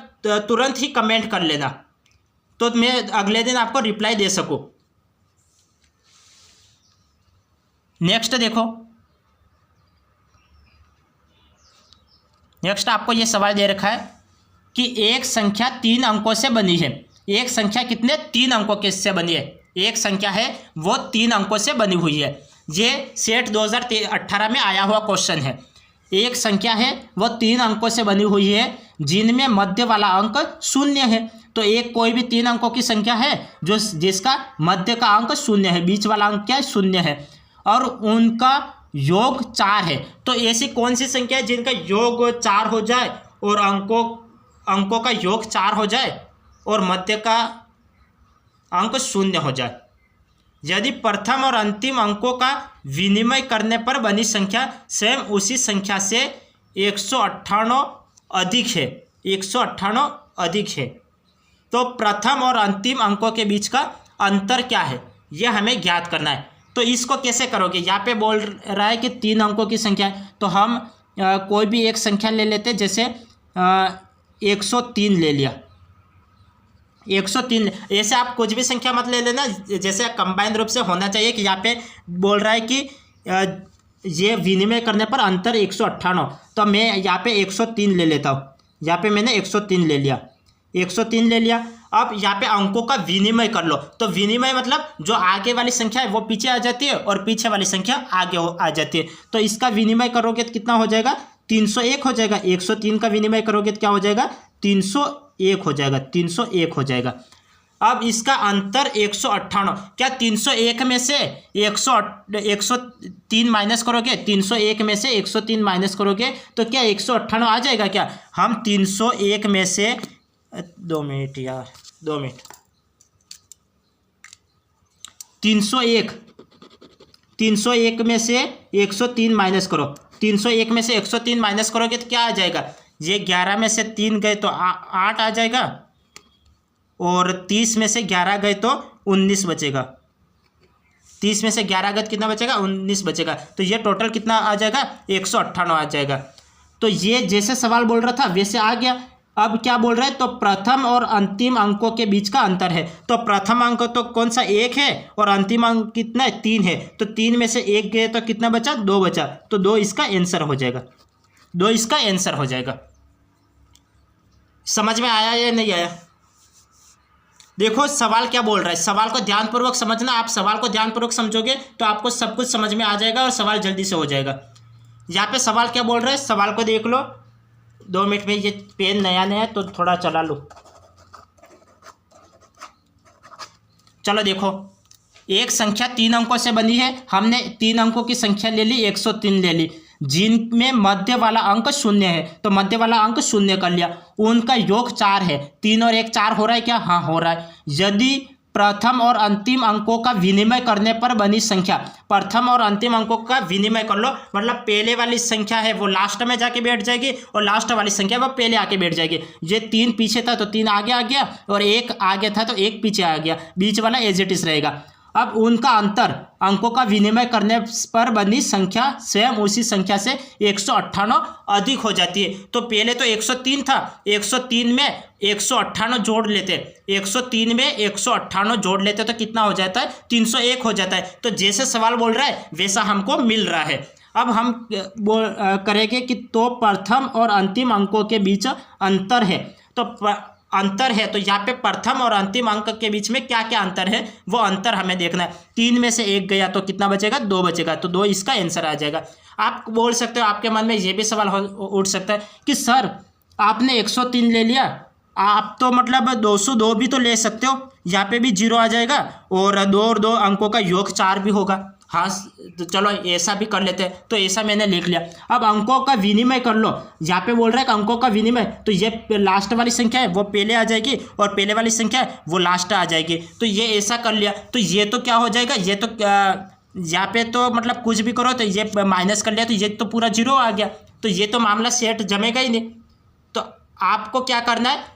तुरंत ही कमेंट कर लेना, तो मैं अगले दिन आपको रिप्लाई दे सकूं। नेक्स्ट देखो, नेक्स्ट आपको यह सवाल दे रखा है कि एक संख्या 3 अंकों से बनी है। एक संख्या कितने 3 अंकों के से बनी है, एक संख्या है वो 3 अंकों से बनी हुई है। ये सेट 2018 में आया हुआ क्वेश्चन है। एक संख्या है वो 3 अंकों से बनी हुई है जिनमें मध्य वाला अंक 0 है। तो एक कोई भी 3 अंकों की संख्या है जो जिसका मध्य का अंक 0 है, बीच वाला अंक क्या है 0 है, और उनका योग 4 है। तो ऐसी कौन सी संख्या है जिनका योग 4 हो जाए और अंकों का योग 4 हो जाए और मध्य का अंक 0 हो जाए? यदि प्रथम और अंतिम अंकों का विनिमय करने पर बनी संख्या स्वयं उसी संख्या से 198 अधिक है, 198 अधिक है, तो प्रथम और अंतिम अंकों के बीच का अंतर क्या है यह हमें ज्ञात करना है। तो इसको कैसे करोगे? यहाँ पे बोल रहा है कि 3 अंकों की संख्या है, तो हम कोई भी एक संख्या ले लेते, जैसे 103 ले लिया, 103। ऐसे आप कुछ भी संख्या मत ले लेना, जैसे कंबाइन रूप से होना चाहिए कि यहाँ पे बोल रहा है कि ये विनिमय करने पर अंतर 198, तो मैं यहाँ पे 103 ले लेता हूँ। यहाँ पे मैंने 103 ले लिया, 103 ले लिया। अब यहाँ पे अंकों का विनिमय कर लो, तो विनिमय मतलब जो आगे वाली संख्या है वो पीछे आ जाती है और पीछे वाली संख्या आगे आ जाती है। तो इसका विनिमय करोगे तो कितना हो जाएगा? 301 हो जाएगा। 103 का विनिमय करोगे तो क्या हो जाएगा? 301 हो जाएगा, 301 हो जाएगा। अब इसका अंतर 198, क्या 301 में से 103 माइनस करोगे? 301 में से 103 माइनस करोगे तो क्या 198 आ जाएगा क्या? हम 301 में से 2 मिनट यार, 2 मिनट, 301 में से 103 माइनस करो, 301 में से 103 माइनस करोगे तो क्या आ जाएगा? ये 11 में से 3 गए तो 8 आ जाएगा, और 30 में से 11 गए तो 19 बचेगा। 30 में से 11 गए तो कितना बचेगा? 19 बचेगा। तो ये टोटल कितना आ जाएगा? 198 आ जाएगा। तो ये जैसे सवाल बोल रहा था वैसे आ गया। अब क्या बोल रहा है, तो प्रथम और अंतिम अंकों के बीच का अंतर है। तो प्रथम अंक तो कौन सा 1 है और अंतिम अंक कितना है 3 है। तो 3 में से 1 गए तो कितना बचा, 2 बचा। तो 2 इसका आंसर हो जाएगा, 2 इसका आंसर हो जाएगा। समझ में आया या नहीं आया? देखो सवाल क्या बोल रहा है, सवाल को ध्यानपूर्वक समझना। आप सवाल को ध्यानपूर्वक समझोगे तो आपको सब कुछ समझ में आ जाएगा और सवाल जल्दी से हो जाएगा। यहाँ पे सवाल क्या बोल रहा है, सवाल को देख लो। 2 मिनट में, ये पेन नया नया तो थोड़ा चला लो। चलो देखो, एक संख्या 3 अंकों से बनी है। हमने 3 अंकों की संख्या ले ली, 103 ले ली, जिनमें मध्य वाला अंक 0 है। तो मध्य वाला अंक 0 कर लिया। उनका योग 4 है। 3 और 1 4 हो रहा है क्या? हाँ हो रहा है। यदि प्रथम और अंतिम अंकों का विनिमय करने पर बनी संख्या, प्रथम और अंतिम अंकों का विनिमय कर लो, मतलब पहले वाली संख्या है वो लास्ट में जाके बैठ जाएगी और लास्ट वाली संख्या वो पहले आके बैठ जाएगी। ये 3 पीछे था तो 3 आगे आ गया और 1 आगे था तो 1 पीछे आ गया, बीच वाला एज इट इज रहेगा। अब उनका अंतर अंकों का विनिमय करने पर बनी संख्या स्वयं उसी संख्या से 198 अधिक हो जाती है। तो पहले तो 103 था, 103 में 198 जोड़ लेते, 103 में 198 जोड़ लेते तो कितना हो जाता है, 301 हो जाता है। तो जैसे सवाल बोल रहा है वैसा हमको मिल रहा है। अब हम करेंगे कि तो प्रथम और अंतिम अंकों के बीच अंतर है। तो अंतर है तो यहाँ पे प्रथम और अंतिम अंक के बीच में क्या क्या अंतर है वो अंतर हमें देखना है। 3 में से 1 गया तो कितना बचेगा, 2 बचेगा। तो 2 इसका आंसर आ जाएगा। आप बोल सकते हो, आपके मन में ये भी सवाल उठ सकता है कि सर आपने 103 ले लिया, आप तो मतलब 202 भी तो ले सकते हो, यहाँ पे भी 0 आ जाएगा और 2 और 2 अंकों का योग 4 भी होगा। हाँ तो चलो ऐसा भी कर लेते हैं। तो ऐसा मैंने लिख लिया। अब अंकों का विनिमय कर लो। यहाँ पे बोल रहा है कि अंकों का विनिमय, तो ये लास्ट वाली संख्या है वो पहले आ जाएगी और पहले वाली संख्या है वो लास्ट आ जाएगी। तो ये ऐसा कर लिया। तो ये तो क्या हो जाएगा, ये तो यहाँ पे तो मतलब कुछ भी करो तो ये माइनस कर लिया तो ये तो पूरा 0 आ गया। तो ये तो मामला सेट जमेगा ही नहीं। तो आपको क्या करना है,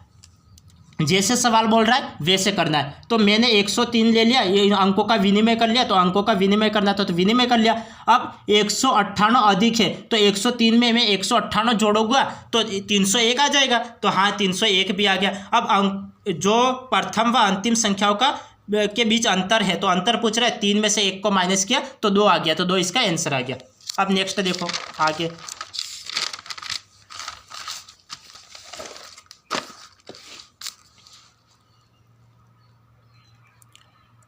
जैसे सवाल बोल रहा है वैसे करना है। तो मैंने 103 ले लिया, ये अंकों का विनिमय कर लिया, तो अंकों का विनिमय करना था तो विनिमय कर लिया। अब 198 अधिक है तो 103 में मैं 198 जोड़ूंगा तो 301 आ जाएगा। तो हाँ 301 भी आ गया। अब जो प्रथम व अंतिम संख्याओं का के बीच अंतर है, तो अंतर पूछ रहा है, 3 में से 1 को माइनस किया तो 2 आ गया। तो 2 इसका आंसर आ गया। अब नेक्स्ट देखो आगे,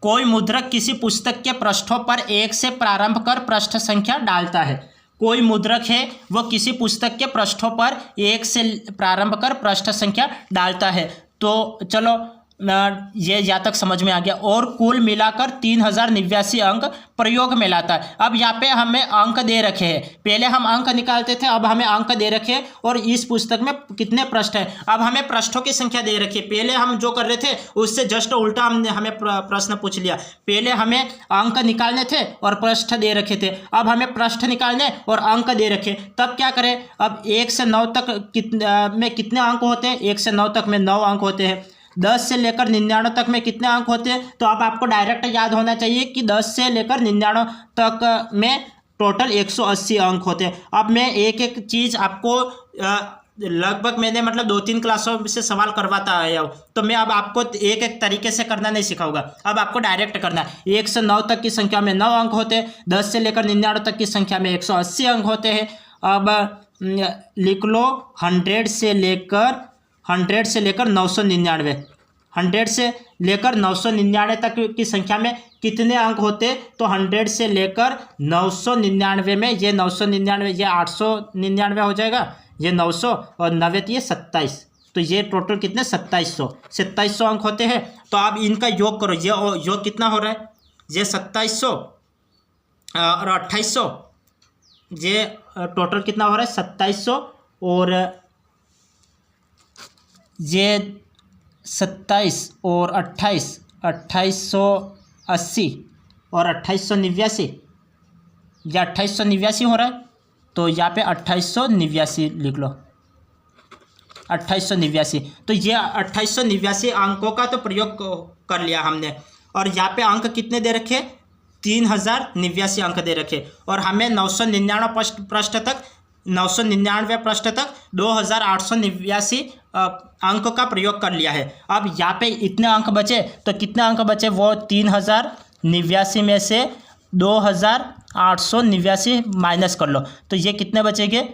कोई मुद्रक किसी पुस्तक के पृष्ठों पर 1 से प्रारंभ कर पृष्ठ संख्या डालता है। कोई मुद्रक है वो किसी पुस्तक के पृष्ठों पर 1 से प्रारंभ कर पृष्ठ संख्या डालता है। तो चलो ये यहाँ तक समझ में आ गया। और कुल मिलाकर 3089 अंक प्रयोग में लाता है। अब यहाँ पे हमें अंक दे रखे हैं, पहले हम अंक निकालते थे, अब हमें अंक दे रखे हैं और इस पुस्तक में कितने पृष्ठ हैं। अब हमें पृष्ठों की संख्या दे रखी है। पहले हम जो कर रहे थे उससे जस्ट उल्टा हमें प्रश्न पूछ लिया। पहले हमें अंक निकालने थे और पृष्ठ दे रखे थे, अब हमें पृष्ठ निकालने और अंक दे रखे। तब क्या करें, अब 1 से 9 तक में कितने अंक होते हैं, 1 से 9 तक में 9 अंक होते हैं। 10 से लेकर 99 तक में कितने अंक होते हैं, तो अब आपको डायरेक्ट याद होना चाहिए कि 10 से लेकर 99 तक में टोटल 180 अंक होते हैं। अब मैं एक एक चीज़ आपको लगभग मैंने मतलब 2-3 क्लासों से सवाल करवाता आया हूँ, तो मैं अब आपको एक एक तरीके से करना नहीं सिखाऊंगा। अब आपको डायरेक्ट करना है। 1 से 9 तक की संख्या में 9 अंक होते हैं, 10 से लेकर 99 तक की संख्या में 180 अंक होते हैं। अब लिख लो 100 से लेकर 999, 100 से लेकर 999 तक की संख्या में कितने अंक होते, तो 100 से लेकर 999 में ये 999, ये 899 हो जाएगा, ये 900 और 90 ये 27। तो ये टोटल कितने 2700 अंक होते हैं। तो आप इनका योग करो, ये योग कितना हो रहा है, ये 2700 और 2800, ये टोटल कितना हो रहा है 2700 और ये 27 और 28, 2880 और 2889, ये 2889 हो रहा है। तो यहाँ पे 2889 लिख लो, 2889। तो ये 2889 अंकों का तो प्रयोग कर लिया हमने। और यहाँ पे अंक कितने दे रखे, 3089 अंक दे रखे और हमें 999 पृष्ठ तक 999 पृष्ठ तक 2889 अंक का प्रयोग कर लिया है। अब यहाँ पे इतने अंक बचे, तो कितने अंक बचे, वो 3089 में से 2889 माइनस कर लो, तो ये कितने बचेंगे,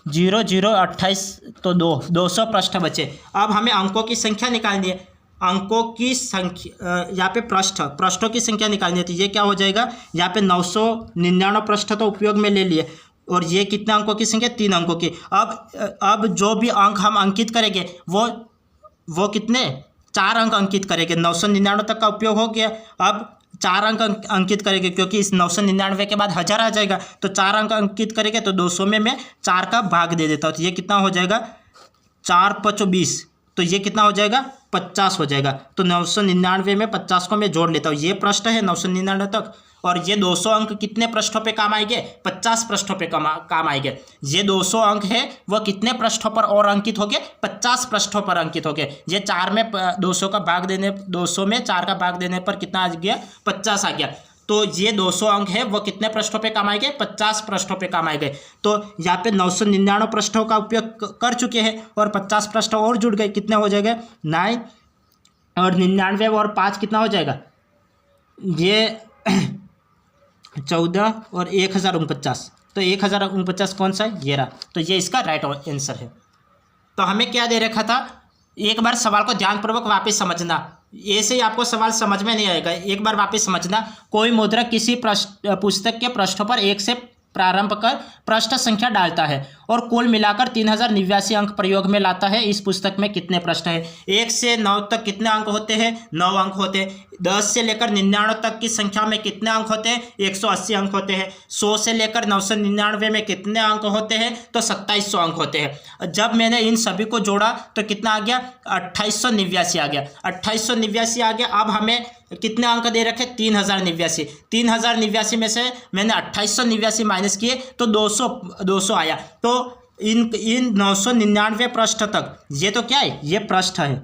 0028, तो 200 पृष्ठ बचे। अब हमें अंकों की संख्या निकालनी है, अंकों की संख्या यहाँ पे पृष्ठों की संख्या निकालनी है, तो ये क्या हो जाएगा, यहाँ पे 999 पृष्ठ तो उपयोग में ले लिए, और ये कितने अंकों की संख्या, 3 अंकों की। अब जो भी अंक हम अंकित करेंगे वो कितने, 4 अंक अंकित करेंगे। 999 तक का उपयोग हो गया, अब 4 अंक अंकित करेंगे, क्योंकि इस 999 के बाद 1000 आ जाएगा, तो 4 अंक अंकित करेंगे, तो 200 में मैं 4 का भाग दे देता हूँ, तो ये कितना हो जाएगा, 4 × 20, तो ये कितना हो जाएगा, 50 हो जाएगा। तो 999 में 50 को मैं जोड़ लेता हूँ, ये पृष्ठ है 999 तक, और ये 200 अंक कितने पृष्ठों पे काम आएंगे, 50 पृष्ठों पे काम आएंगे। ये 200 अंक है वो कितने पृष्ठों पर और अंकित हो गए, 50 पृष्ठों पर अंकित हो गए। ये 4 में 200 का भाग देने, 200 में 4 का भाग देने पर कितना आ गया, 50 आ गया। तो ये 200 अंक है वो कितने पृष्ठों पे काम आएंगे, 50 पृष्ठों पे काम आएंगे। तो यहाँ पे 999 पृष्ठों का उपयोग कर चुके हैं, और 50 पृष्ठ और जुड़ गए, कितने हो जाएगा, 9 और 99 और 5 कितना हो जाएगा, ये 14 और 1049, तो 1049 कौन सा है, ये रहा, तो ये इसका राइट आंसर है। तो हमें क्या दे रखा था, एक बार सवाल को ध्यानपूर्वक वापस समझना, ऐसे ही आपको सवाल समझ में नहीं आएगा, एक बार वापस समझना। कोई मुद्रक किसी पुस्तक के पृष्ठों पर 1 से प्रारंभ कर पृष्ठ संख्या डालता है और कुल मिलाकर 3089 अंक प्रयोग में लाता है। इस पुस्तक में कितने पृष्ठ हैं, 1 से 9 तक कितने अंक होते हैं, 9 अंक होते हैं। 10 से लेकर 99 तक की संख्या में कितने अंक होते हैं, 180 अंक होते हैं। 100 से लेकर 999 में कितने अंक होते हैं, तो 2700 अंक होते हैं। जब मैंने इन सभी को जोड़ा तो कितना आ गया, 2889 आ गया, 2889 आ गया। अब हमें कितने अंक दे रखे, 3089। 3089 में से मैंने 2889 माइनस किए तो 200 आया। तो इन 999 पृष्ठ तक, ये तो क्या है, ये पृष्ठ है,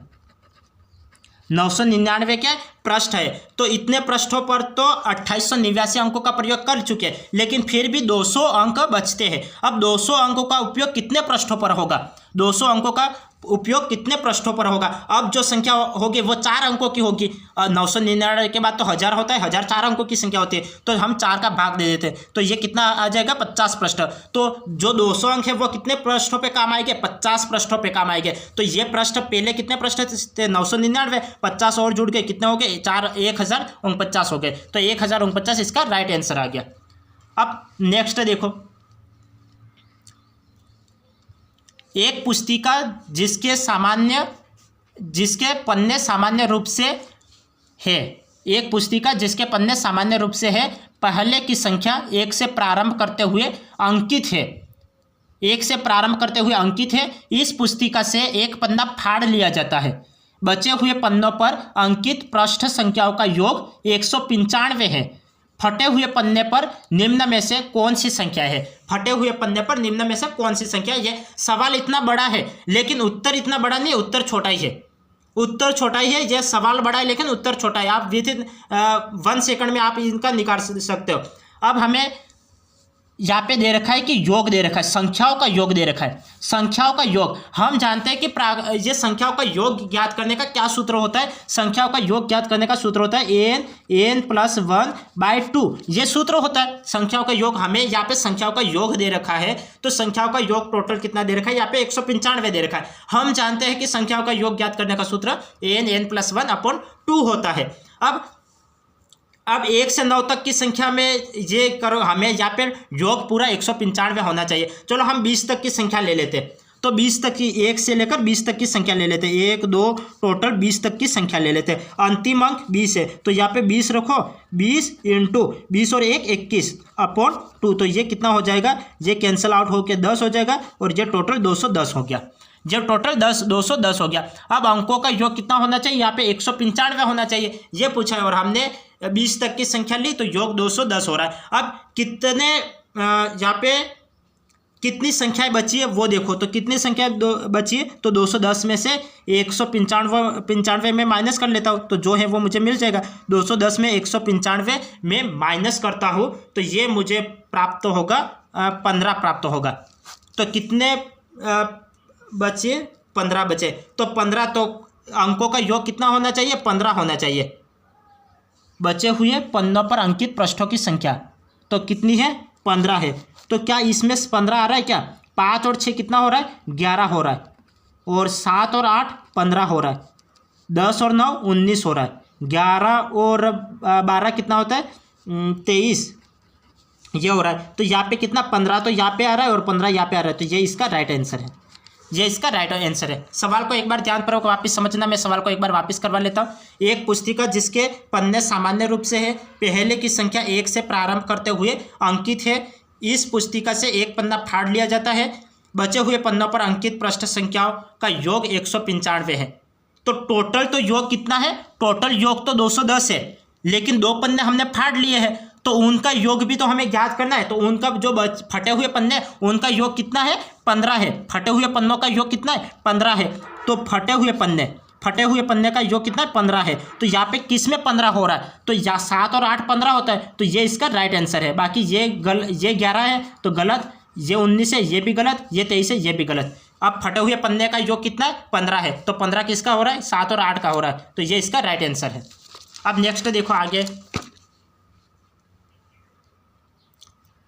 999 क्या पृष्ठ है। तो इतने पृष्ठों पर तो 2889 अंकों का प्रयोग कर चुके हैं, लेकिन फिर भी 200 अंक बचते हैं। अब 200 अंकों का उपयोग कितने पृष्ठों पर होगा, 200 अंकों का उपयोग कितने पृष्ठों पर होगा। अब जो संख्या होगी वो 4 अंकों की होगी। 999 के बाद तो 1000 होता है, 1000 4 अंकों की संख्या होती है, तो हम 4 का भाग दे देते हैं, तो ये कितना आ जाएगा, 50 पृष्ठ। तो जो 200 अंक है वो कितने पृष्ठों पे काम आएंगे, 50 पृष्ठों पे काम आएंगे। तो ये पृष्ठ पहले कितने पृष्ठ थे, 999, 50 और जुड़ गए, कितने हो गए, 1049 हो गए। तो 1049 इसका राइट आंसर आ गया। अब नेक्स्ट देखो, एक पुस्तिका जिसके पन्ने सामान्य रूप से है, एक पुस्तिका जिसके पन्ने सामान्य रूप से है, पहले की संख्या 1 से प्रारंभ करते हुए अंकित है, 1 से प्रारंभ करते हुए अंकित है। इस पुस्तिका से एक पन्ना फाड़ लिया जाता है। बचे हुए पन्नों पर अंकित पृष्ठ संख्याओं का योग 195 है। फटे हुए पन्ने पर निम्न में से कौन सी संख्या है, फटे हुए पन्ने पर निम्न में से कौन सी संख्या है। ये सवाल इतना बड़ा है लेकिन उत्तर इतना बड़ा नहीं है, उत्तर छोटा ही है, उत्तर छोटा ही है। ये सवाल बड़ा है लेकिन उत्तर छोटा है। आप विद इन 1 सेकंड में आप इनका निकाल सकते हो। अब हमें यहाँ पे दे रखा है कि योग दे रखा है, संख्याओं का योग दे रखा है, संख्याओं का योग। हम जानते हैं कि ये संख्याओं का योग ज्ञात करने का क्या सूत्र होता है, संख्याओं का योग ज्ञात करने का सूत्र होता है n+1/2, ये सूत्र होता है संख्याओं का योग। हमें यहाँ पे संख्याओं का योग दे रखा है, तो संख्याओं का योग टोटल कितना दे रखा है, यहाँ पे 195 दे रखा है। हम जानते हैं कि संख्याओं का योग ज्ञात करने का सूत्र n+1/2 होता है। अब 1 से 9 तक की संख्या में ये करो, हमें यहाँ पे योग पूरा 195 होना चाहिए। चलो हम 20 तक की संख्या ले लेते हैं, तो 20 तक की, 1 से लेकर 20 तक की संख्या ले लेते हैं, 1 2 टोटल 20 तक की संख्या ले लेते हैं। अंतिम अंक 20 है, तो यहाँ पे 20 रखो, 20 × 20 और 1 21/2, तो ये कितना हो जाएगा, ये कैंसिल आउट होकर 10 हो जाएगा, और ये टोटल 210 हो गया। जब टोटल 210 हो गया, अब अंकों का योग कितना होना चाहिए, यहाँ पे 195 होना चाहिए, ये पूछा है, और हमने 20 तक की संख्या ली तो योग 210 हो रहा है। अब कितने यहाँ पे कितनी संख्याएं बची है वो देखो, तो कितनी संख्या बची है, तो 210 में से 195 में माइनस कर लेता हूँ, तो जो है वो मुझे मिल जाएगा। 210 में 195 में माइनस करता हूँ तो ये मुझे प्राप्त होगा 15 प्राप्त होगा। तो कितने बचे? 15 बचे। तो 15, तो अंकों का योग कितना होना चाहिए? 15 होना चाहिए। बचे हुए पन्नों पर अंकित पृष्ठों की संख्या तो कितनी है? 15 है। तो क्या इसमें 15 आ रहा है क्या? 5 और 6 कितना हो रहा है? 11 हो रहा है। और 7 और 8 15 हो रहा है। 10 और 9 19 हो रहा है। 11 और 12 कितना होता है? 23 ये हो रहा है। तो यहाँ पे कितना? 15 तो यहाँ पे आ रहा है और 15 यहाँ पे आ रहा है। तो ये इसका राइट आंसर है। ये इसका राइट आंसर है। सवाल को एक बार ध्यानपूर्वक वापस समझना। मैं सवाल को एक बार वापस करवा लेता हूँ। एक पुस्तिका जिसके पन्ने सामान्य रूप से है, पहले की संख्या 1 से प्रारंभ करते हुए अंकित है। इस पुस्तिका से एक पन्ना फाड़ लिया जाता है। बचे हुए पन्नों पर अंकित पृष्ठ संख्याओं का योग 195 है। तो टोटल तो योग कितना है? टोटल योग तो 210 है, लेकिन 2 पन्ने हमने फाड़ लिए हैं, तो उनका योग भी तो हमें ज्ञात करना है। तो उनका जो फटे हुए पन्ने उनका योग कितना है? 15 है। फटे हुए पन्नों का योग कितना है? 15 है। तो फटे हुए पन्ने का योग कितना है? 15 है। तो यहाँ पे किस में 15 हो रहा है? तो या 7 और 8 15 होता है। तो ये इसका राइट आंसर है। बाकी ये 11 है तो गलत, ये 19 है ये भी गलत, ये 23 है ये भी गलत। अब फटे हुए पन्ने का योग कितना है? 15 है। तो 15 किसका हो रहा है? 7 और 8 का हो रहा है। तो ये इसका राइट आंसर है। अब नेक्स्ट देखो आगे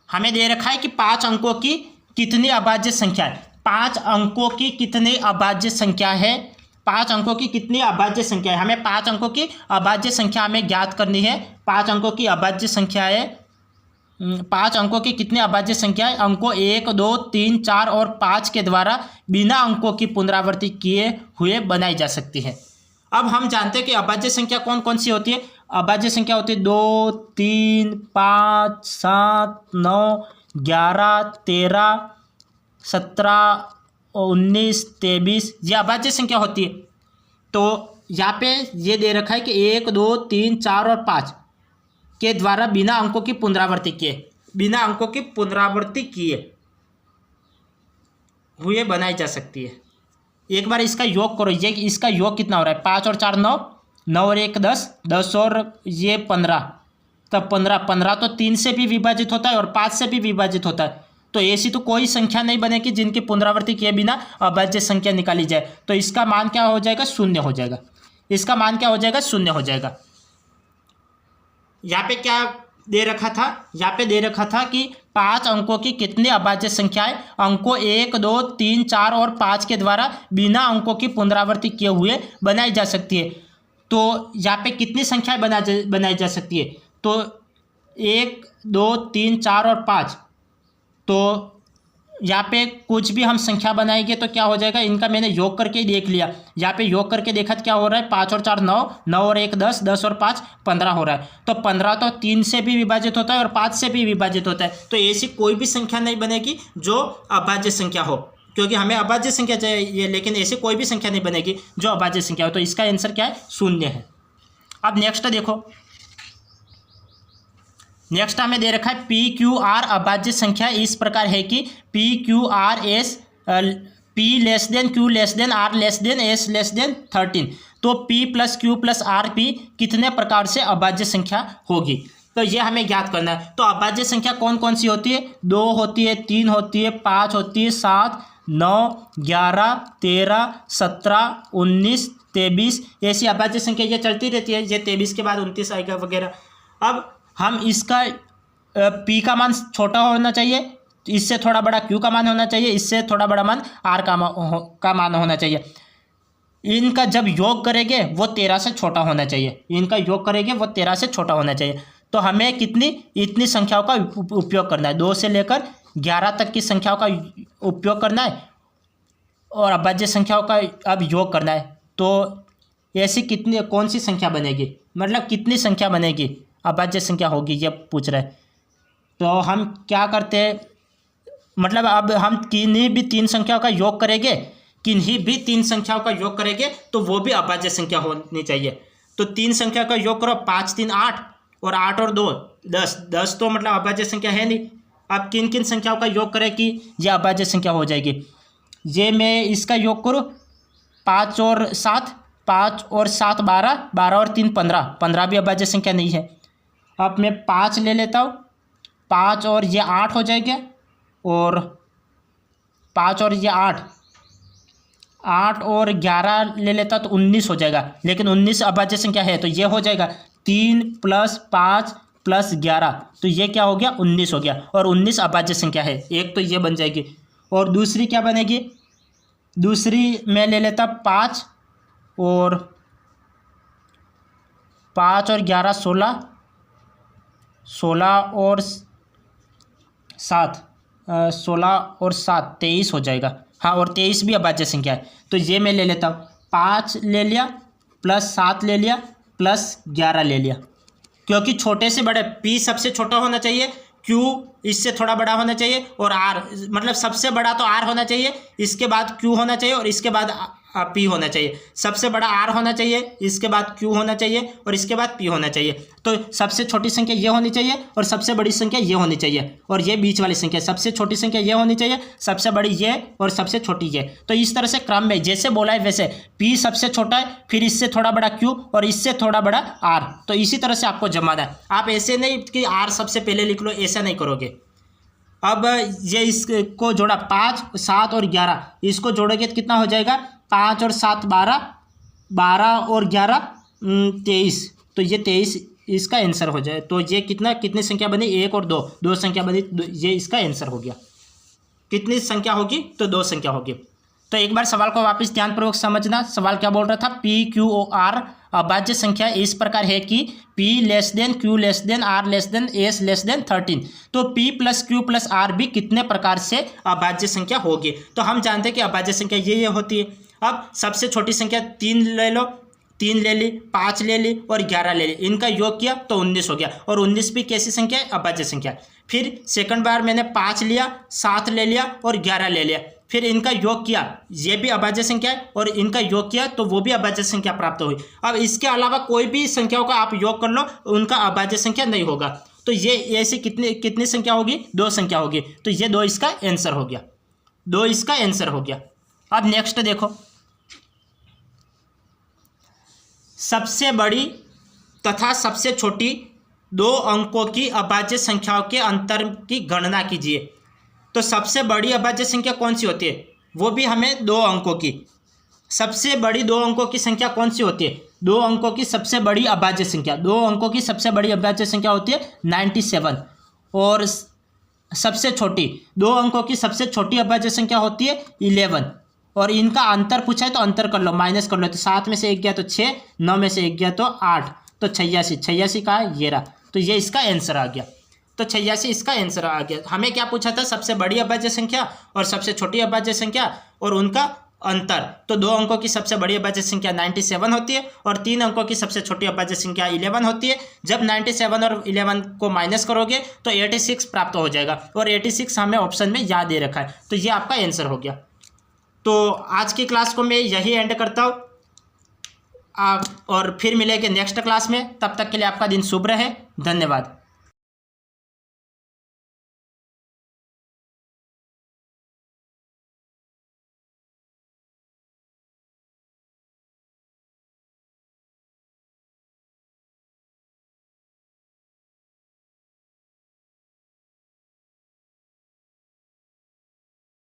हमें दे रखा है कि 5 अंकों की कितनी अभाज्य संख्या है? 5 अंकों की कितनी अभाज्य संख्या है? 5 अंकों की कितनी अभाज्य संख्या है? हमें 5 अंकों की अभाज्य संख्या हमें ज्ञात करनी है। 5 अंकों की अभाज्य संख्या है। 5 अंकों की कितनी अभाज्य संख्या है? अंकों 1 2 3 4 और 5 के द्वारा बिना अंकों की पुनरावृत्ति किए हुए बनाई जा सकती है। अब हम जानते हैं कि अभाज्य संख्या कौन कौन सी होती है। अभाज्य संख्या होती है 2 3 5 7 9 11 13 17 19 23 ये अभाज्य संख्या होती है। तो यहाँ पे ये दे रखा है कि 1 2 3 4 और 5 के द्वारा बिना अंकों की पुनरावृत्ति किए हुए बनाई जा सकती है। एक बार इसका योग करो। ये इसका योग कितना हो रहा है? 5 और 4 9, 9 और 1 10, 10 और ये 15, तब 15 तो 3 से भी विभाजित होता है और 5 से भी विभाजित होता है। तो ऐसी तो कोई संख्या नहीं बनेगी जिनकी पुनरावृत्ति किए बिना अभाज्य संख्या निकाली जाए। तो इसका मान क्या हो जाएगा? 0 हो जाएगा। इसका मान क्या हो जाएगा? 0 हो जाएगा। यहाँ पे क्या दे रखा था? यहाँ पे दे रखा था कि 5 अंकों की कितनी अभाज्य संख्याएं अंकों 1 2 3 4 और 5 के द्वारा बिना अंकों की पुनरावृत्ति किए हुए बनाई जा सकती है। तो यहाँ पे कितनी संख्याएं बनाई जा सकती है? तो 1 2 3 4 और 5। तो यहाँ पे कुछ भी हम संख्या बनाएंगे तो क्या हो जाएगा? इनका मैंने योग करके ही देख लिया। यहाँ पे योग करके देखा तो क्या हो रहा है? 5 और 4 9, 9 और 1 10, 10 और 5 15 हो रहा है। तो 15 तो 3 से भी विभाजित होता है और 5 से भी विभाजित होता है। तो ऐसी कोई भी संख्या नहीं बनेगी जो अभाज्य संख्या हो, क्योंकि हमें अभाज्य संख्या चाहिए, लेकिन ऐसी कोई भी संख्या नहीं बनेगी जो अभाज्य संख्या हो। तो इसका आंसर क्या है? 0 है। अब नेक्स्ट देखो, नेक्स्ट हमें दे रखा है पी क्यू आर अभाज्य संख्या इस प्रकार है कि P Q R S P less than Q less than R less than S less than 13। तो P plus Q plus R P कितने प्रकार से अभाज्य संख्या होगी? तो ये हमें ज्ञात करना है। तो अभाज्य संख्या कौन कौन सी होती है? 2 होती है, 3 होती है, 5 होती है, 7 9 11 13 17 19 23 ऐसी अभाज्य संख्या ये चलती रहती है। ये 23 के बाद 29 आएगा वगैरह। अब हम इसका P का मान छोटा होना चाहिए, इससे थोड़ा बड़ा Q का मान होना चाहिए, इससे थोड़ा बड़ा मान R का मान होना चाहिए। इनका जब योग करेंगे वो 13 से छोटा होना चाहिए। इनका योग करेंगे वो 13 से छोटा होना चाहिए। तो हमें इतनी संख्याओं का उपयोग करना है। 2 से लेकर 11 तक की संख्याओं का उपयोग करना है और अभाज्य संख्याओं का अब योग करना है। तो ऐसी कौन सी संख्या बनेगी? मतलब कितनी संख्या बनेगी अभाज्य संख्या होगी, ये पूछ रहे हैं। तो हम क्या करते हैं, मतलब अब हम किन्हीं भी 3 संख्याओं का योग करेंगे, तो वो भी अभाज्य संख्या होनी चाहिए। तो 3 संख्या का योग करो, 5 3 8 और 8 और 2 10। 10 तो मतलब अभाज्य संख्या है नहीं। अब किन किन संख्याओं का योग करें कि यह अभाज्य संख्या हो जाएगी? ये मैं इसका योग करूँ, 5 और 7 12, 12 और 3 15, 15 भी अभाज्य संख्या नहीं है। अब मैं 5 ले लेता हूँ, 5 और ये 8 हो जाएगा और 5 और ये 8, 8 और 11 ले लेता तो 19 हो जाएगा, लेकिन 19 अभाज्य संख्या है तो ये हो जाएगा 3 + 5 + 11, तो ये क्या हो गया 19 हो गया, और 19 अभाज्य संख्या है। एक तो ये बन जाएगी, और दूसरी क्या बनेगी, दूसरी मैं ले लेता 5 और 11 16, 16 और 7 16 और 7 23 हो जाएगा। हाँ, और 23 भी अभाज्य संख्या है, तो ये मैं ले लेता हूँ, 5 ले लिया प्लस 7 ले लिया प्लस 11 ले लिया, क्योंकि छोटे से बड़े P सबसे छोटा होना चाहिए, Q इससे थोड़ा बड़ा होना चाहिए, और R मतलब सबसे बड़ा तो R होना चाहिए, इसके बाद Q होना चाहिए, और इसके बाद P होना चाहिए। सबसे बड़ा R होना चाहिए, इसके बाद Q होना चाहिए, और इसके बाद P होना चाहिए। तो सबसे छोटी संख्या ये होनी चाहिए और सबसे बड़ी संख्या ये होनी चाहिए, और ये बीच वाली संख्या सबसे छोटी संख्या ये होनी चाहिए, सबसे बड़ी ये और सबसे छोटी ये। तो इस तरह से क्रम में जैसे बोला है वैसे P सबसे छोटा है, फिर इससे थोड़ा बड़ा Q और इससे थोड़ा बड़ा R, तो इसी तरह से आपको जमाना है। आप ऐसे नहीं कि R सबसे पहले लिख लो, ऐसा नहीं करोगे। अब ये इसको जोड़ा 5 7 और 11, इसको जोड़ोगे तो कितना हो जाएगा, 5 और 7 12, 12 और 11 23, तो ये 23 इसका आंसर हो जाए। तो ये कितनी संख्या बनी, 1 और 2, 2 संख्या बनी, ये इसका आंसर हो गया। कितनी संख्या होगी, तो 2 संख्या होगी। तो एक बार सवाल को वापस ध्यानपूर्वक समझना। सवाल क्या बोल रहा था, P Q R अभाज्य संख्या इस प्रकार है कि P less than Q less than R less than S less than 13, तो P + Q + R भी कितने प्रकार से अभाज्य संख्या होगी। तो हम जानते हैं कि अभाज्य संख्या ये होती है। अब सबसे छोटी संख्या 3 ले लो, 3 ले ली, 5 ले ली और 11 ले ली, इनका योग किया तो 19 हो गया, और 19 भी कैसी संख्या है, अभाज्य संख्या। फिर सेकंड बार मैंने 5 लिया, 7 ले लिया और 11 ले लिया, फिर इनका योग किया, ये भी अभाज्य संख्या है, और इनका योग किया तो वो भी अभाज्य संख्या प्राप्त हुई। अब इसके अलावा कोई भी संख्याओं का आप योग कर लो, उनका अभाज्य संख्या नहीं होगा। तो ये ऐसी कितनी संख्या होगी, 2 संख्या होगी, तो ये 2 इसका आंसर हो गया, 2 इसका आंसर हो गया। अब नेक्स्ट देखो, सबसे बड़ी तथा सबसे छोटी 2 अंकों की अभाज्य संख्याओं के अंतर की गणना कीजिए। तो सबसे बड़ी अभाज्य संख्या कौन सी होती है, वो भी हमें 2 अंकों की। सबसे बड़ी 2 अंकों की संख्या कौन सी होती है, 2 अंकों की सबसे बड़ी अभाज्य संख्या, 2 अंकों की सबसे बड़ी अभाज्य संख्या होती है 97, और सबसे छोटी 2 अंकों की सबसे छोटी अभाज्य संख्या होती है 11, और इनका अंतर पूछा है तो अंतर कर लो, माइनस कर लो, तो 7 में से 1 गया तो 6, 9 में से 1 गया तो 8, तो 86 का ये रहा, तो ये इसका आंसर आ गया। तो 86 इसका आंसर आ गया। हमें क्या पूछा था, सबसे बड़ी अभाज्य संख्या और सबसे छोटी अभाज्य संख्या और उनका अंतर। तो 2 अंकों की सबसे बड़ी अभाज्य संख्या 97 होती है, और 3 अंकों की सबसे छोटी अभाज्य संख्या 11 होती है। जब 97 और 11 को माइनस करोगे तो 86 प्राप्त हो जाएगा, और 86 हमें ऑप्शन में याद दे रखा है, तो ये आपका आंसर हो गया। तो आज की क्लास को मैं यही एंड करता हूँ, और फिर मिलेंगे नेक्स्ट क्लास में। तब तक के लिए आपका दिन शुभ रहे, धन्यवाद।